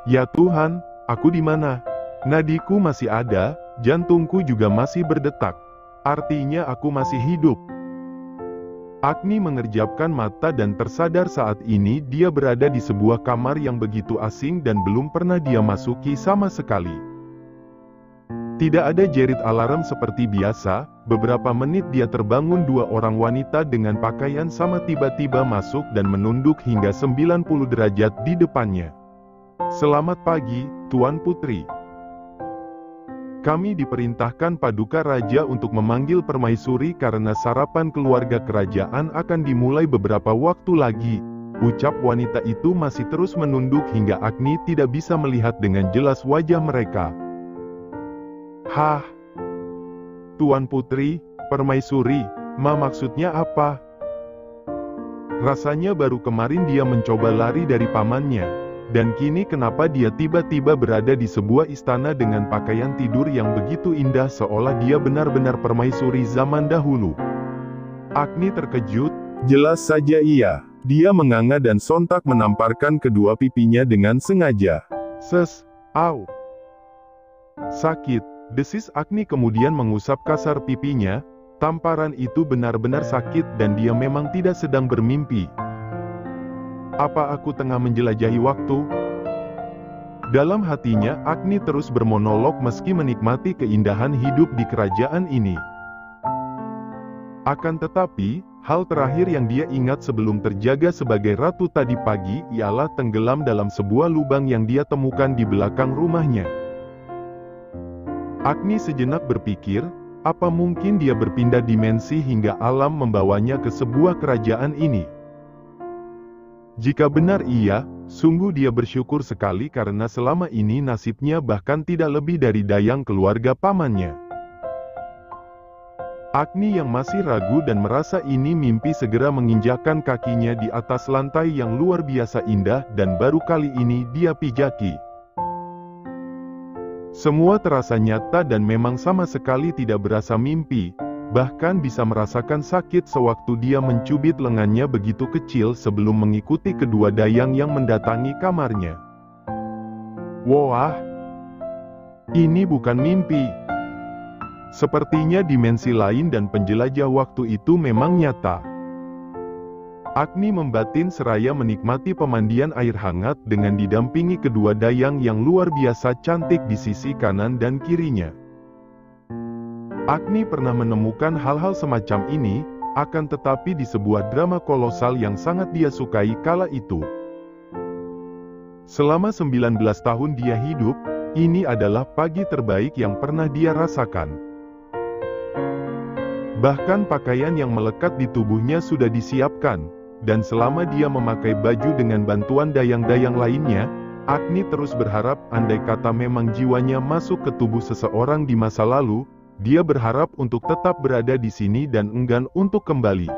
Ya Tuhan, aku di mana? Nadiku masih ada, jantungku juga masih berdetak. Artinya aku masih hidup. Agni mengerjapkan mata dan tersadar saat ini dia berada di sebuah kamar yang begitu asing dan belum pernah dia masuki sama sekali. Tidak ada jerit alarm seperti biasa, beberapa menit dia terbangun dua orang wanita dengan pakaian sama tiba-tiba masuk dan menunduk hingga 90 derajat di depannya. Selamat pagi, Tuan Putri. Kami diperintahkan Paduka Raja untuk memanggil permaisuri karena sarapan keluarga kerajaan akan dimulai beberapa waktu lagi. Ucap wanita itu masih terus menunduk hingga Agni tidak bisa melihat dengan jelas wajah mereka. Hah? Tuan Putri, permaisuri, maksudnya apa? Rasanya baru kemarin dia mencoba lari dari pamannya. Dan kini kenapa dia tiba-tiba berada di sebuah istana dengan pakaian tidur yang begitu indah seolah dia benar-benar permaisuri zaman dahulu. Agni terkejut, jelas saja iya. Dia menganga dan sontak menamparkan kedua pipinya dengan sengaja. Au. Sakit, desis Agni kemudian mengusap kasar pipinya. Tamparan itu benar-benar sakit dan dia memang tidak sedang bermimpi. Apa aku tengah menjelajahi waktu? Dalam hatinya, Agni terus bermonolog meski menikmati keindahan hidup di kerajaan ini. Akan tetapi, hal terakhir yang dia ingat sebelum terjaga sebagai ratu tadi pagi ialah tenggelam dalam sebuah lubang yang dia temukan di belakang rumahnya. Agni sejenak berpikir, apa mungkin dia berpindah dimensi hingga alam membawanya ke sebuah kerajaan ini? Jika benar iya, sungguh dia bersyukur sekali karena selama ini nasibnya bahkan tidak lebih dari dayang keluarga pamannya. Agni yang masih ragu dan merasa ini mimpi segera menginjakkan kakinya di atas lantai yang luar biasa indah dan baru kali ini dia pijaki. Semua terasa nyata dan memang sama sekali tidak berasa mimpi. Bahkan bisa merasakan sakit sewaktu dia mencubit lengannya begitu kecil sebelum mengikuti kedua dayang yang mendatangi kamarnya. Wah, ini bukan mimpi. Sepertinya dimensi lain dan penjelajah waktu itu memang nyata. Agni membatin seraya menikmati pemandian air hangat dengan didampingi kedua dayang yang luar biasa cantik di sisi kanan dan kirinya. Agni pernah menemukan hal-hal semacam ini, akan tetapi di sebuah drama kolosal yang sangat dia sukai kala itu. Selama 19 tahun dia hidup, ini adalah pagi terbaik yang pernah dia rasakan. Bahkan pakaian yang melekat di tubuhnya sudah disiapkan, dan selama dia memakai baju dengan bantuan dayang-dayang lainnya, Agni terus berharap andai kata memang jiwanya masuk ke tubuh seseorang di masa lalu, dia berharap untuk tetap berada di sini dan enggan untuk kembali.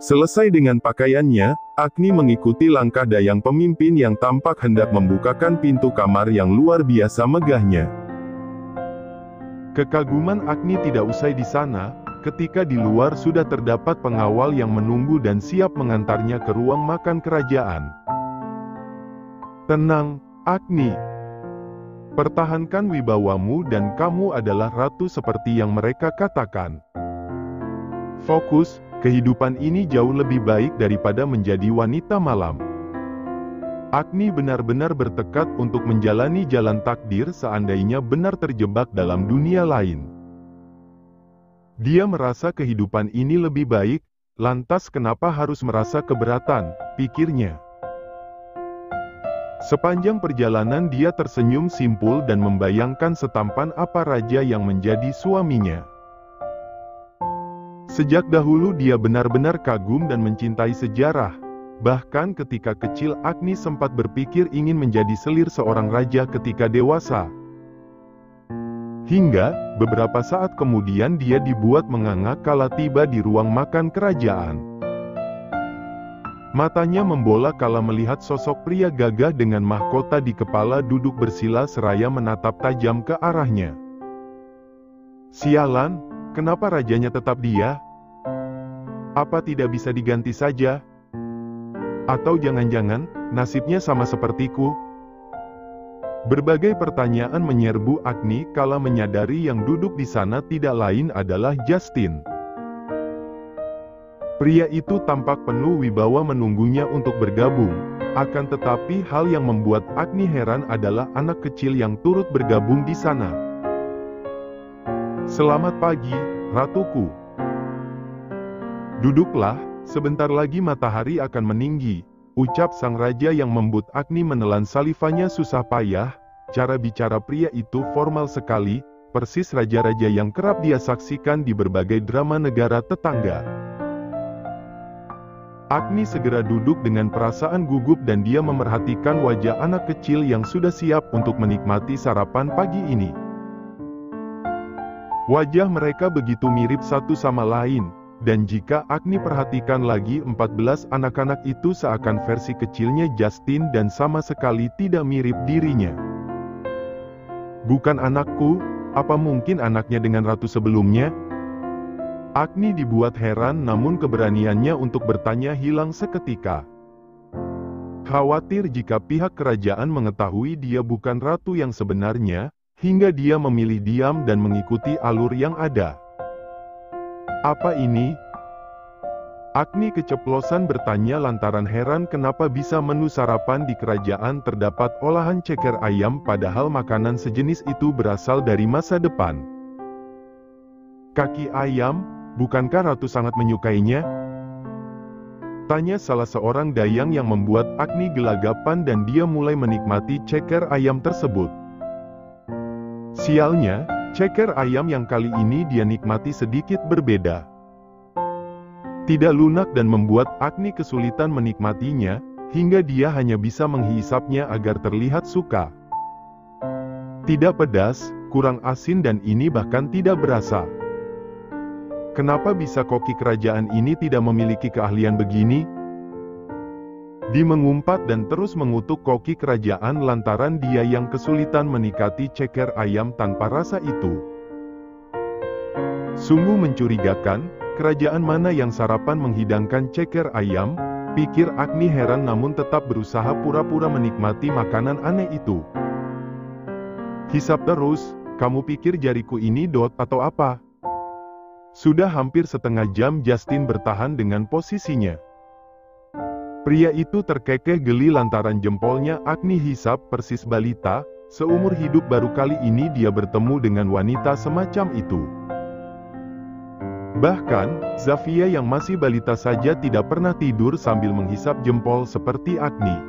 Selesai dengan pakaiannya, Agni mengikuti langkah dayang pemimpin yang tampak hendak membukakan pintu kamar yang luar biasa megahnya. Kekaguman Agni tidak usai di sana, ketika di luar sudah terdapat pengawal yang menunggu dan siap mengantarnya ke ruang makan kerajaan. Tenang, Agni. Pertahankan wibawamu dan kamu adalah ratu seperti yang mereka katakan. Fokus, kehidupan ini jauh lebih baik daripada menjadi wanita malam. Agni benar-benar bertekad untuk menjalani jalan takdir seandainya benar terjebak dalam dunia lain. Dia merasa kehidupan ini lebih baik, lantas kenapa harus merasa keberatan, pikirnya. Sepanjang perjalanan dia tersenyum simpul dan membayangkan setampan apa raja yang menjadi suaminya. Sejak dahulu dia benar-benar kagum dan mencintai sejarah. Bahkan ketika kecil Agni sempat berpikir ingin menjadi selir seorang raja ketika dewasa. Hingga, beberapa saat kemudian dia dibuat menganga kala tiba di ruang makan kerajaan. Matanya membola kala melihat sosok pria gagah dengan mahkota di kepala duduk bersila seraya menatap tajam ke arahnya. Sialan, kenapa rajanya tetap dia? Apa tidak bisa diganti saja? Atau jangan-jangan, nasibnya sama sepertiku? Berbagai pertanyaan menyerbu Agni kala menyadari yang duduk di sana tidak lain adalah Justin. Pria itu tampak penuh wibawa menunggunya untuk bergabung. Akan tetapi hal yang membuat Agni heran adalah anak kecil yang turut bergabung di sana. "Selamat pagi, ratuku. Duduklah, sebentar lagi matahari akan meninggi," ucap sang raja yang membuat Agni menelan salivanya susah payah. Cara bicara pria itu formal sekali, persis raja-raja yang kerap dia saksikan di berbagai drama negara tetangga. Agni segera duduk dengan perasaan gugup dan dia memerhatikan wajah anak kecil yang sudah siap untuk menikmati sarapan pagi ini. Wajah mereka begitu mirip satu sama lain, dan jika Agni perhatikan lagi 14 anak-anak itu seakan versi kecilnya Justin dan sama sekali tidak mirip dirinya. "Bukan anakku, apa mungkin anaknya dengan ratu sebelumnya?" Agni dibuat heran namun keberaniannya untuk bertanya hilang seketika. Khawatir jika pihak kerajaan mengetahui dia bukan ratu yang sebenarnya, hingga dia memilih diam dan mengikuti alur yang ada. "Apa ini?" Agni keceplosan bertanya lantaran heran kenapa bisa menu sarapan di kerajaan terdapat olahan ceker ayam padahal makanan sejenis itu berasal dari masa depan. "Kaki ayam? Bukankah ratu sangat menyukainya?" tanya salah seorang dayang yang membuat Agni gelagapan dan dia mulai menikmati ceker ayam tersebut. Sialnya, ceker ayam yang kali ini dia nikmati sedikit berbeda. Tidak lunak dan membuat Agni kesulitan menikmatinya, hingga dia hanya bisa menghisapnya agar terlihat suka. Tidak pedas, kurang asin dan ini bahkan tidak berasa. Kenapa bisa koki kerajaan ini tidak memiliki keahlian begini? Dia mengumpat dan terus mengutuk koki kerajaan lantaran dia yang kesulitan menikmati ceker ayam tanpa rasa itu. Sungguh mencurigakan, kerajaan mana yang sarapan menghidangkan ceker ayam? Pikir Agni heran namun tetap berusaha pura-pura menikmati makanan aneh itu. "Hisap terus, kamu pikir jariku ini dot atau apa?" Sudah hampir setengah jam Justin bertahan dengan posisinya. Pria itu terkekeh geli lantaran jempolnya Agni hisap persis balita, seumur hidup baru kali ini dia bertemu dengan wanita semacam itu. Bahkan, Zafia yang masih balita saja tidak pernah tidur sambil menghisap jempol seperti Agni.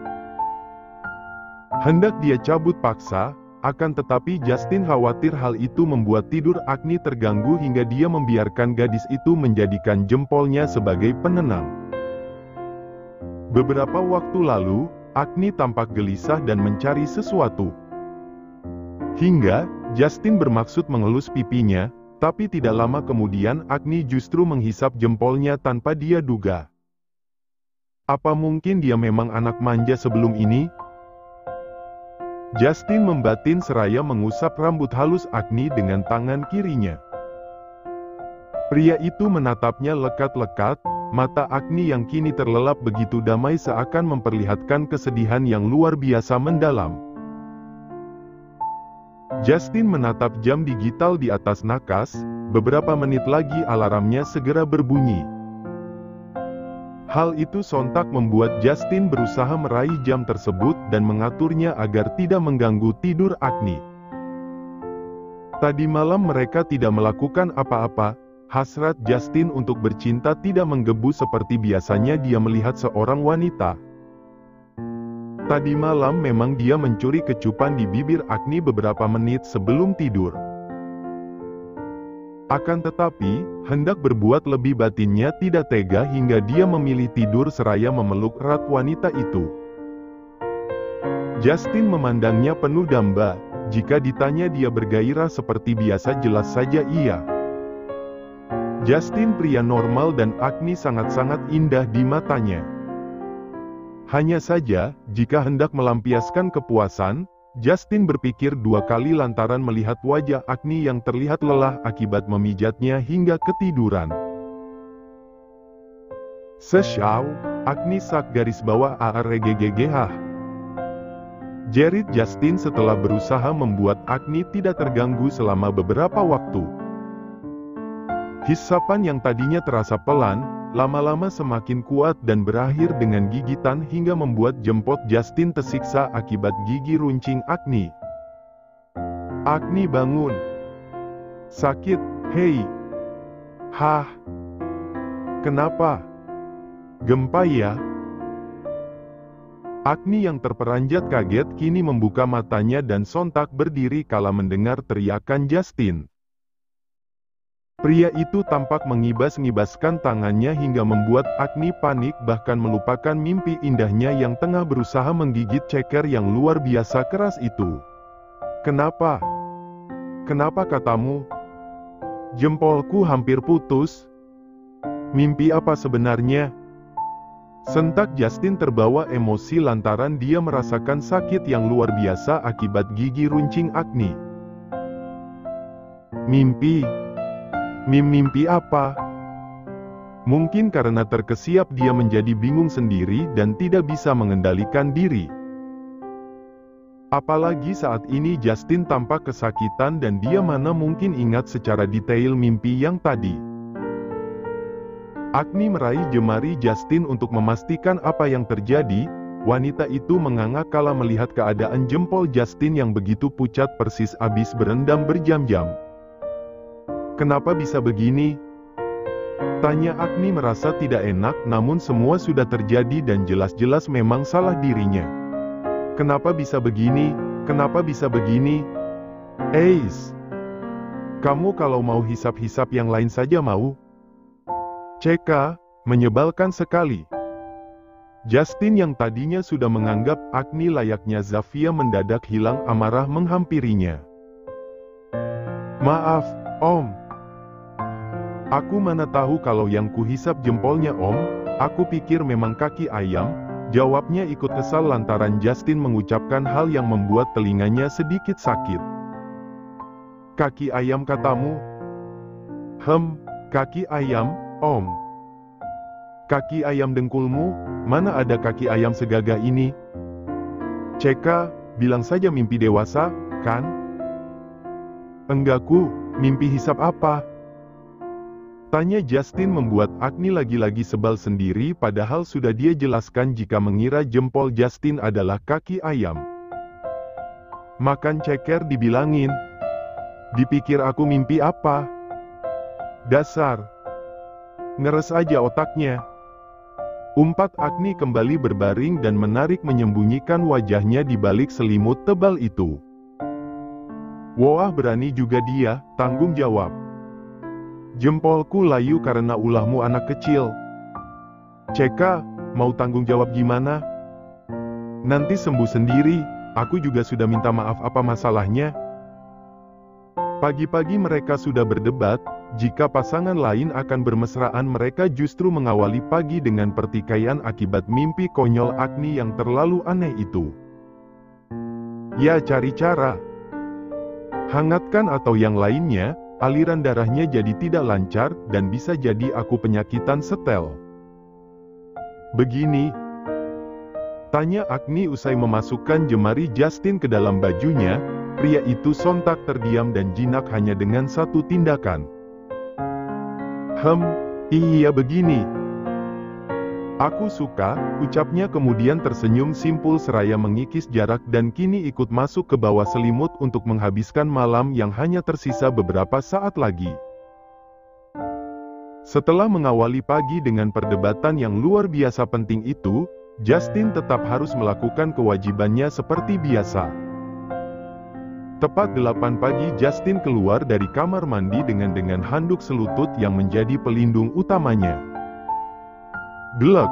Hendak dia cabut paksa, akan tetapi Justin khawatir hal itu membuat tidur Agni terganggu hingga dia membiarkan gadis itu menjadikan jempolnya sebagai penenang. Beberapa waktu lalu, Agni tampak gelisah dan mencari sesuatu. Hingga, Justin bermaksud mengelus pipinya, tapi tidak lama kemudian Agni justru menghisap jempolnya tanpa dia duga. Apa mungkin dia memang anak manja sebelum ini? Justin membatin seraya mengusap rambut halus Agni dengan tangan kirinya. Pria itu menatapnya lekat-lekat, mata Agni yang kini terlelap begitu damai seakan memperlihatkan kesedihan yang luar biasa mendalam. Justin menatap jam digital di atas nakas, beberapa menit lagi alarmnya segera berbunyi. Hal itu sontak membuat Justin berusaha meraih jam tersebut dan mengaturnya agar tidak mengganggu tidur Agni. Tadi malam mereka tidak melakukan apa-apa, hasrat Justin untuk bercinta tidak menggebu seperti biasanya dia melihat seorang wanita. Tadi malam memang dia mencuri kecupan di bibir Agni beberapa menit sebelum tidur. Akan tetapi, hendak berbuat lebih batinnya tidak tega hingga dia memilih tidur seraya memeluk erat wanita itu. Justin memandangnya penuh damba, jika ditanya dia bergairah seperti biasa jelas saja iya. Justin pria normal dan Agni sangat-sangat indah di matanya. Hanya saja, jika hendak melampiaskan kepuasan, Justin berpikir dua kali lantaran melihat wajah Agni yang terlihat lelah akibat memijatnya hingga ketiduran. Sesau, Agni sak garis bawah ARGGGH. Jerit Justin setelah berusaha membuat Agni tidak terganggu selama beberapa waktu. Hisapan yang tadinya terasa pelan, lama-lama semakin kuat dan berakhir dengan gigitan hingga membuat jempol Justin tersiksa akibat gigi runcing Agni. Agni bangun. Sakit, hei. Hah? Kenapa? Gempa ya? Agni yang terperanjat kaget kini membuka matanya dan sontak berdiri kala mendengar teriakan Justin. Pria itu tampak mengibas-ngibaskan tangannya hingga membuat Agni panik bahkan melupakan mimpi indahnya yang tengah berusaha menggigit ceker yang luar biasa keras itu. Kenapa? Kenapa katamu? Jempolku hampir putus. Mimpi apa sebenarnya? Sentak Justin terbawa emosi lantaran dia merasakan sakit yang luar biasa akibat gigi runcing Agni. Mimpi? Mimpi apa? Mungkin karena terkesiap dia menjadi bingung sendiri dan tidak bisa mengendalikan diri. Apalagi saat ini Justin tampak kesakitan dan dia mana mungkin ingat secara detail mimpi yang tadi. Agni meraih jemari Justin untuk memastikan apa yang terjadi. Wanita itu menganga kala melihat keadaan jempol Justin yang begitu pucat persis habis berendam berjam-jam. Kenapa bisa begini? Tanya Agni merasa tidak enak namun semua sudah terjadi dan jelas-jelas memang salah dirinya. Kenapa bisa begini? Kenapa bisa begini? Eis, kamu kalau mau hisap-hisap yang lain saja mau? CK, menyebalkan sekali. Justin yang tadinya sudah menganggap Agni layaknya Zafia mendadak hilang amarah menghampirinya. Maaf, Om. Aku mana tahu kalau yang kuhisap jempolnya Om, aku pikir memang kaki ayam. Jawabnya ikut kesal lantaran Justin mengucapkan hal yang membuat telinganya sedikit sakit. Kaki ayam katamu? Kaki ayam, Om. Kaki ayam dengkulmu, mana ada kaki ayam segagah ini? CK, bilang saja mimpi dewasa, kan? Enggakku, mimpi hisap apa? Tanya Justin membuat Agni lagi-lagi sebal sendiri padahal sudah dia jelaskan jika mengira jempol Justin adalah kaki ayam. Makan ceker dibilangin. Dipikir aku mimpi apa? Dasar. Ngeres aja otaknya. Umpat Agni kembali berbaring dan menarik menyembunyikan wajahnya di balik selimut tebal itu. Wah berani juga dia, tanggung jawab. Jempolku layu karena ulahmu anak kecil. CK, mau tanggung jawab gimana? Nanti sembuh sendiri, aku juga sudah minta maaf apa masalahnya? Pagi-pagi mereka sudah berdebat, jika pasangan lain akan bermesraan mereka justru mengawali pagi dengan pertikaian akibat mimpi konyol Agni yang terlalu aneh itu. Ya cari cara. Hangatkan atau yang lainnya, aliran darahnya jadi tidak lancar dan bisa jadi aku penyakitan setel. Begini. Tanya Agni usai memasukkan jemari Justin ke dalam bajunya, pria itu sontak terdiam dan jinak hanya dengan satu tindakan. Iya begini. Aku suka, ucapnya kemudian tersenyum simpul seraya mengikis jarak dan kini ikut masuk ke bawah selimut untuk menghabiskan malam yang hanya tersisa beberapa saat lagi. Setelah mengawali pagi dengan perdebatan yang luar biasa penting itu, Justin tetap harus melakukan kewajibannya seperti biasa. Tepat 8 pagi Justin keluar dari kamar mandi dengan handuk selutut yang menjadi pelindung utamanya. Glek.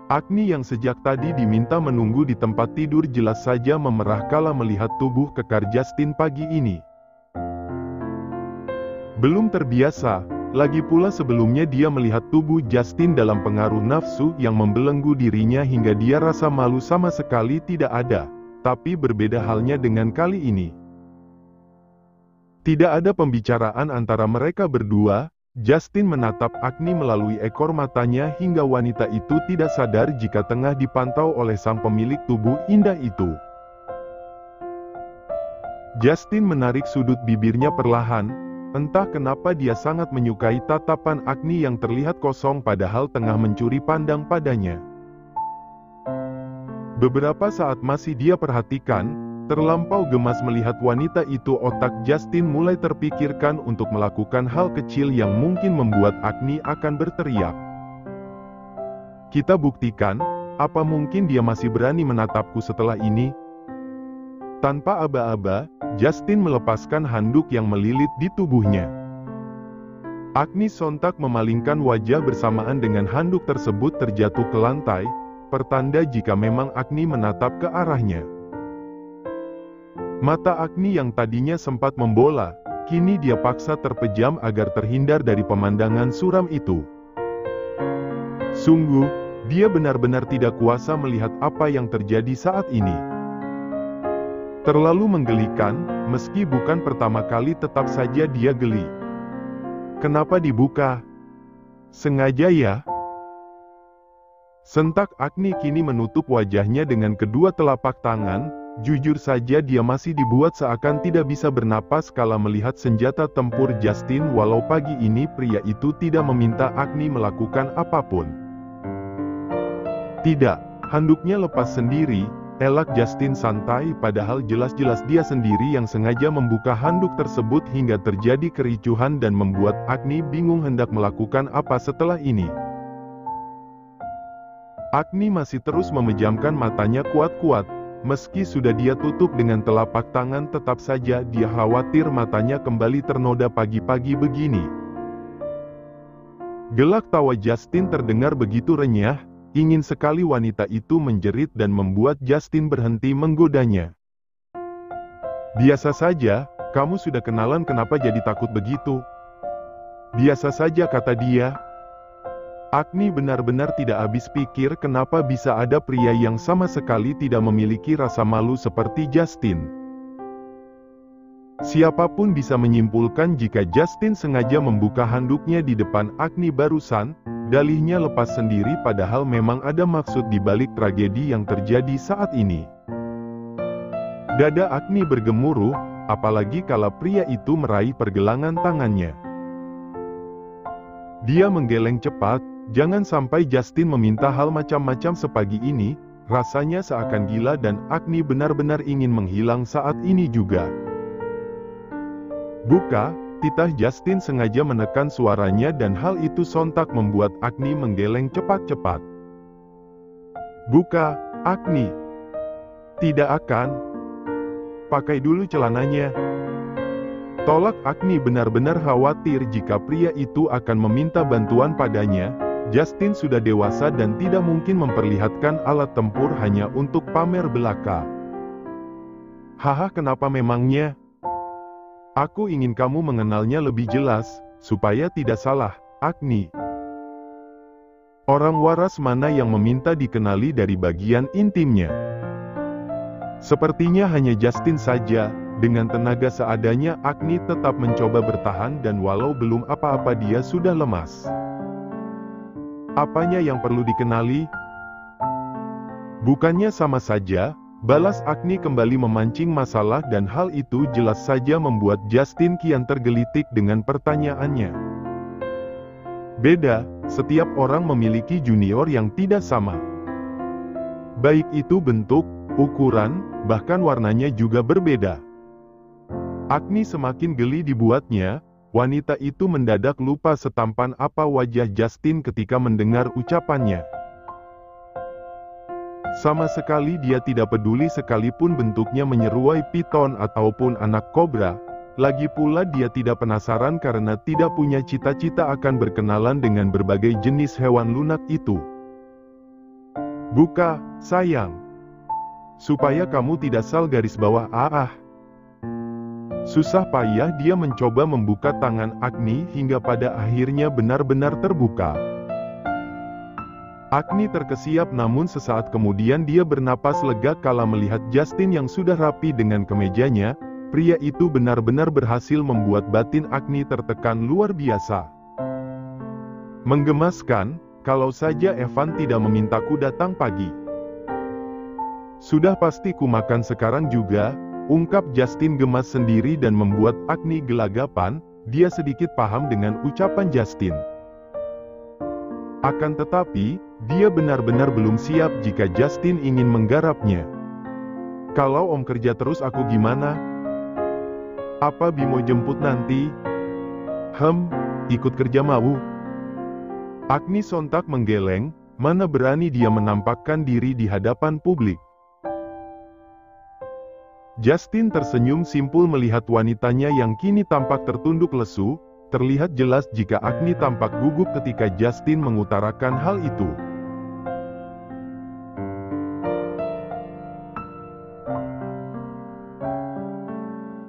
Agni yang sejak tadi diminta menunggu di tempat tidur jelas saja memerah kala melihat tubuh kekar Justin pagi ini. Belum terbiasa, lagi pula sebelumnya dia melihat tubuh Justin dalam pengaruh nafsu yang membelenggu dirinya hingga dia rasa malu sama sekali tidak ada. Tapi berbeda halnya dengan kali ini. Tidak ada pembicaraan antara mereka berdua, Justin menatap Agni melalui ekor matanya hingga wanita itu tidak sadar jika tengah dipantau oleh sang pemilik tubuh indah itu. Justin menarik sudut bibirnya perlahan, entah kenapa dia sangat menyukai tatapan Agni yang terlihat kosong padahal tengah mencuri pandang padanya. Beberapa saat masih dia perhatikan, terlampau gemas melihat wanita itu. Otak Justin mulai terpikirkan untuk melakukan hal kecil yang mungkin membuat Agni akan berteriak. Kita buktikan, apa mungkin dia masih berani menatapku setelah ini? Tanpa aba-aba, Justin melepaskan handuk yang melilit di tubuhnya. Agni sontak memalingkan wajah bersamaan dengan handuk tersebut terjatuh ke lantai, pertanda jika memang Agni menatap ke arahnya. Mata Agni yang tadinya sempat membola, kini dia paksa terpejam agar terhindar dari pemandangan suram itu. Sungguh, dia benar-benar tidak kuasa melihat apa yang terjadi saat ini. Terlalu menggelikan, meski bukan pertama kali tetap saja dia geli. Kenapa dibuka? Sengaja ya? Sentak Agni kini menutup wajahnya dengan kedua telapak tangan. Jujur saja dia masih dibuat seakan tidak bisa bernapas kala melihat senjata tempur Justin. Walau pagi ini pria itu tidak meminta Agni melakukan apapun. Tidak, handuknya lepas sendiri. Elak Justin santai, padahal jelas-jelas dia sendiri yang sengaja membuka handuk tersebut hingga terjadi kericuhan dan membuat Agni bingung hendak melakukan apa setelah ini. Agni masih terus memejamkan matanya kuat-kuat. Meski sudah dia tutup dengan telapak tangan, tetap saja dia khawatir matanya kembali ternoda pagi-pagi begini. Gelak tawa Justin terdengar begitu renyah. Ingin sekali wanita itu menjerit dan membuat Justin berhenti menggodanya. Biasa saja, kamu sudah kenalan kenapa jadi takut begitu? Biasa saja kata dia. Agni benar-benar tidak habis pikir kenapa bisa ada pria yang sama sekali tidak memiliki rasa malu seperti Justin. Siapapun bisa menyimpulkan jika Justin sengaja membuka handuknya di depan Agni barusan. Dalihnya lepas sendiri padahal memang ada maksud di balik tragedi yang terjadi saat ini. Dada Agni bergemuruh, apalagi kala pria itu meraih pergelangan tangannya. Dia menggeleng cepat, jangan sampai Justin meminta hal macam-macam sepagi ini. Rasanya seakan gila dan Agni benar-benar ingin menghilang saat ini juga. Buka! Titah Justin sengaja menekan suaranya dan hal itu sontak membuat Agni menggeleng cepat-cepat. Buka, Agni. Tidak akan. Pakai dulu celananya. Tolak Agni benar-benar khawatir jika pria itu akan meminta bantuan padanya. Justin sudah dewasa dan tidak mungkin memperlihatkan alat tempur hanya untuk pamer belaka. Haha, kenapa memangnya? Aku ingin kamu mengenalnya lebih jelas, supaya tidak salah, Agni. Orang waras mana yang meminta dikenali dari bagian intimnya? Sepertinya hanya Justin saja. Dengan tenaga seadanya Agni tetap mencoba bertahan dan walau belum apa-apa dia sudah lemas. Apanya yang perlu dikenali? Bukannya sama saja? Balas Agni kembali memancing masalah dan hal itu jelas saja membuat Justin kian tergelitik dengan pertanyaannya. Beda, setiap orang memiliki junior yang tidak sama. Baik itu bentuk, ukuran, bahkan warnanya juga berbeda. Agni semakin geli dibuatnya, wanita itu mendadak lupa setampan apa wajah Justin ketika mendengar ucapannya. Sama sekali dia tidak peduli sekalipun bentuknya menyerupai piton ataupun anak kobra. Lagi pula dia tidak penasaran karena tidak punya cita-cita akan berkenalan dengan berbagai jenis hewan lunak itu. Buka, sayang. Supaya kamu tidak sal garis bawah Susah payah dia mencoba membuka tangan Agni hingga pada akhirnya benar-benar terbuka. Agni terkesiap namun sesaat kemudian dia bernapas lega kala melihat Justin yang sudah rapi dengan kemejanya. Pria itu benar-benar berhasil membuat batin Agni tertekan luar biasa. Menggemaskan, kalau saja Evan tidak memintaku datang pagi. Sudah pasti ku makan sekarang juga, ungkap Justin gemas sendiri dan membuat Agni gelagapan. Dia sedikit paham dengan ucapan Justin. Akan tetapi, dia benar-benar belum siap jika Justin ingin menggarapnya. Kalau Om kerja terus aku gimana? Apa Bimo jemput nanti? Ikut kerja mau? Agni sontak menggeleng, mana berani dia menampakkan diri di hadapan publik. Justin tersenyum simpul melihat wanitanya yang kini tampak tertunduk lesu. Terlihat jelas jika Agni tampak gugup ketika Justin mengutarakan hal itu.